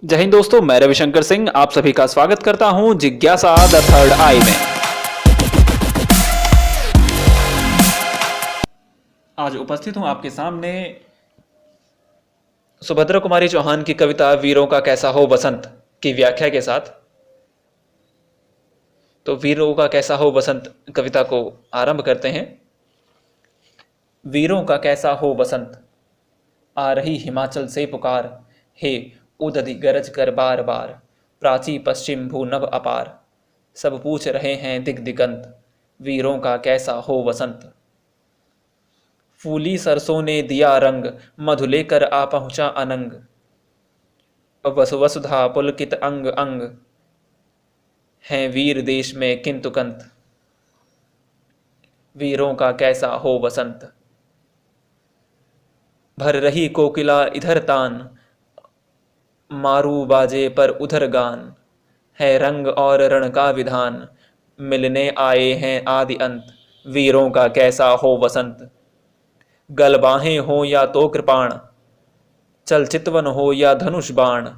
जय हिंद दोस्तों, मैं रविशंकर सिंह आप सभी का स्वागत करता हूं जिज्ञासा द थर्ड आई में। आज उपस्थित हूं आपके सामने सुभद्रा कुमारी चौहान की कविता वीरों का कैसा हो बसंत की व्याख्या के साथ। तो वीरों का कैसा हो बसंत कविता को आरंभ करते हैं। वीरों का कैसा हो बसंत, आ रही हिमाचल से पुकार, हे उदधि गरज कर बार बार, प्राची पश्चिम भू नभ अपार, सब पूछ रहे हैं दिग दिगंत, वीरों का कैसा हो बसंत। फूली सरसों ने दिया रंग, मधु लेकर आ पहुंचा अनंग, वसुधा पुलकित अंग अंग, हैं वीर देश में किंतु कंत, वीरों का कैसा हो बसंत। भर रही कोकिला इधर तान, मारू बाजे पर उधर गान, है रंग और रण का विधान, मिलने आए हैं आदि अंत, वीरों का कैसा हो बसंत। गलबाहें हो या तो कृपाण, चल चितवन हो या धनुष बाण,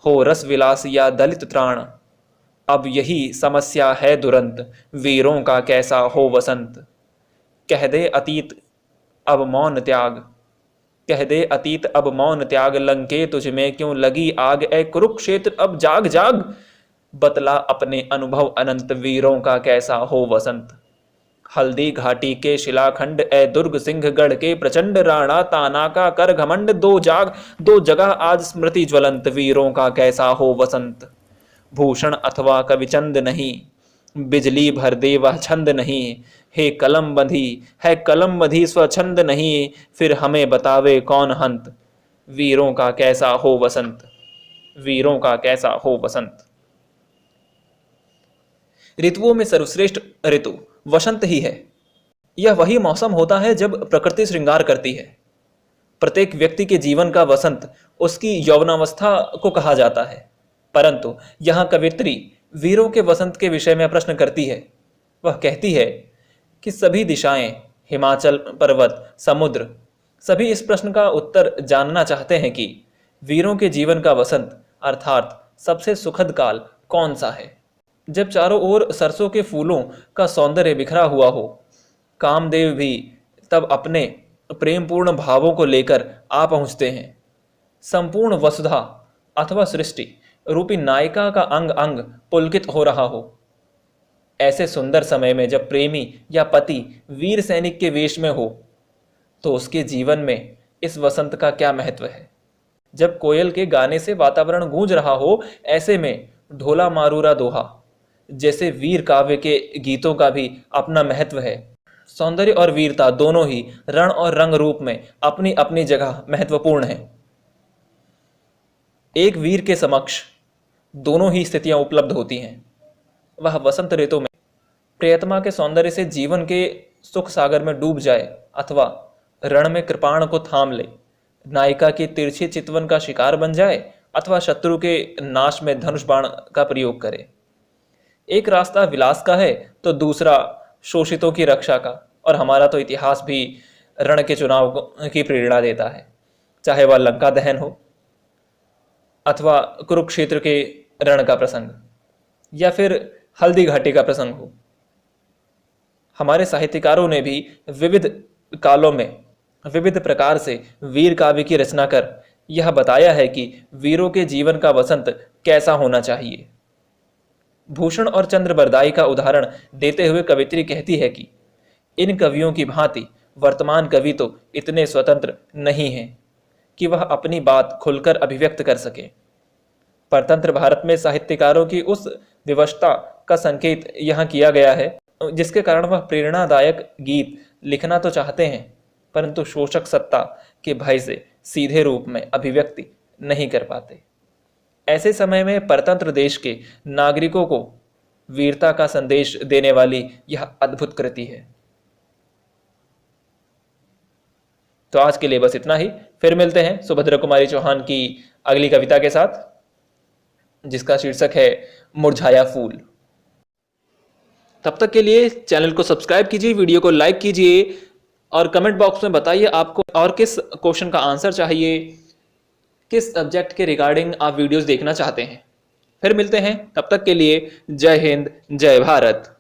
हो रस विलास या दलित त्राण, अब यही समस्या है दुरंत, वीरों का कैसा हो बसंत। कह दे अतीत अब मौन त्याग, कह दे अतीत अब मौन त्याग, लंके तुझ में क्यों लगी आग, ए कुरुक्षेत्र अब जाग जाग, बतला अपने अनुभव अनंत, वीरों का कैसा हो बसंत। हल्दी घाटी के शिलाखंड, ए दुर्ग सिंहगढ़ के प्रचंड, राणा ताना का कर घमंड, दो जगह आज स्मृति ज्वलंत, वीरों का कैसा हो बसंत। भूषण अथवा कविचंद नहीं, बिजली भर दे वह छंद नहीं, हे कलम बंधी है कलम बंधी स्वच्छंद नहीं, फिर हमें बतावे कौन हंत, वीरों का कैसा हो बसंत, वीरों का कैसा हो बसंत। ऋतुओं में सर्वश्रेष्ठ ऋतु वसंत ही है। यह वही मौसम होता है जब प्रकृति श्रृंगार करती है। प्रत्येक व्यक्ति के जीवन का वसंत उसकी यौवनावस्था को कहा जाता है, परंतु यहां कवित्री वीरों के वसंत के विषय में प्रश्न करती है। वह कहती है कि सभी दिशाएं, हिमाचल पर्वत, समुद्र, सभी इस प्रश्न का उत्तर जानना चाहते हैं कि वीरों के जीवन का वसंत अर्थात सबसे सुखद काल कौन सा है। जब चारों ओर सरसों के फूलों का सौंदर्य बिखरा हुआ हो, कामदेव भी तब अपने प्रेमपूर्ण भावों को लेकर आ पहुंचते हैं। संपूर्ण वसुधा अथवा सृष्टि रूपी नायिका का अंग अंग पुलकित हो रहा हो। ऐसे सुंदर समय में जब प्रेमी या पति वीर सैनिक के वेश में हो, तो उसके जीवन में इस वसंत का क्या महत्व है। जब कोयल के गाने से वातावरण गूंज रहा हो, ऐसे में ढोला मारूरा दोहा जैसे वीर काव्य के गीतों का भी अपना महत्व है। सौंदर्य और वीरता दोनों ही रण और रंग रूप में अपनी अपनी जगह महत्वपूर्ण है। एक वीर के समक्ष दोनों ही स्थितियां उपलब्ध होती हैं। वह वसंत ऋतु में प्रियतमा के सौंदर्य से जीवन के सुख सागर में डूब जाए, अथवा रण में कृपाण को थाम ले, नायिका की तिरछी चितवन का शिकार बन जाए, अथवा शत्रु के नाश में धनुष बाण का प्रयोग करे। एक रास्ता विलास का है तो दूसरा शोषितों की रक्षा का, और हमारा तो इतिहास भी रण के चुनाव की प्रेरणा देता है, चाहे वह लंका दहन हो, अथवा कुरुक्षेत्र के रण का प्रसंग, या फिर हल्दी घाटी का प्रसंग हो। हमारे साहित्यकारों ने भी विविध कालों में विविध प्रकार से वीर काव्य की रचना कर यह बताया है कि वीरों के जीवन का वसंत कैसा होना चाहिए। भूषण और चंद्रबरदाई का उदाहरण देते हुए कवित्री कहती है कि इन कवियों की भांति वर्तमान कवि तो इतने स्वतंत्र नहीं हैं कि वह अपनी बात खुलकर अभिव्यक्त कर सके। परतंत्र भारत में साहित्यकारों की उस विवशता का संकेत यहाँ किया गया है, जिसके कारण वह प्रेरणादायक गीत लिखना तो चाहते हैं, परंतु शोषक सत्ता के भय से सीधे रूप में अभिव्यक्ति नहीं कर पाते। ऐसे समय में परतंत्र देश के नागरिकों को वीरता का संदेश देने वाली यह अद्भुत कृति है। तो आज के लिए बस इतना ही। फिर मिलते हैं सुभद्रा कुमारी चौहान की अगली कविता के साथ, जिसका शीर्षक है मुरझाया फूल। तब तक के लिए चैनल को सब्सक्राइब कीजिए, वीडियो को लाइक कीजिए और कमेंट बॉक्स में बताइए आपको और किस क्वेश्चन का आंसर चाहिए। किस सब्जेक्ट के रिगार्डिंग आप वीडियोस देखना चाहते हैं। फिर मिलते हैं, तब तक के लिए जय हिंद, जय भारत।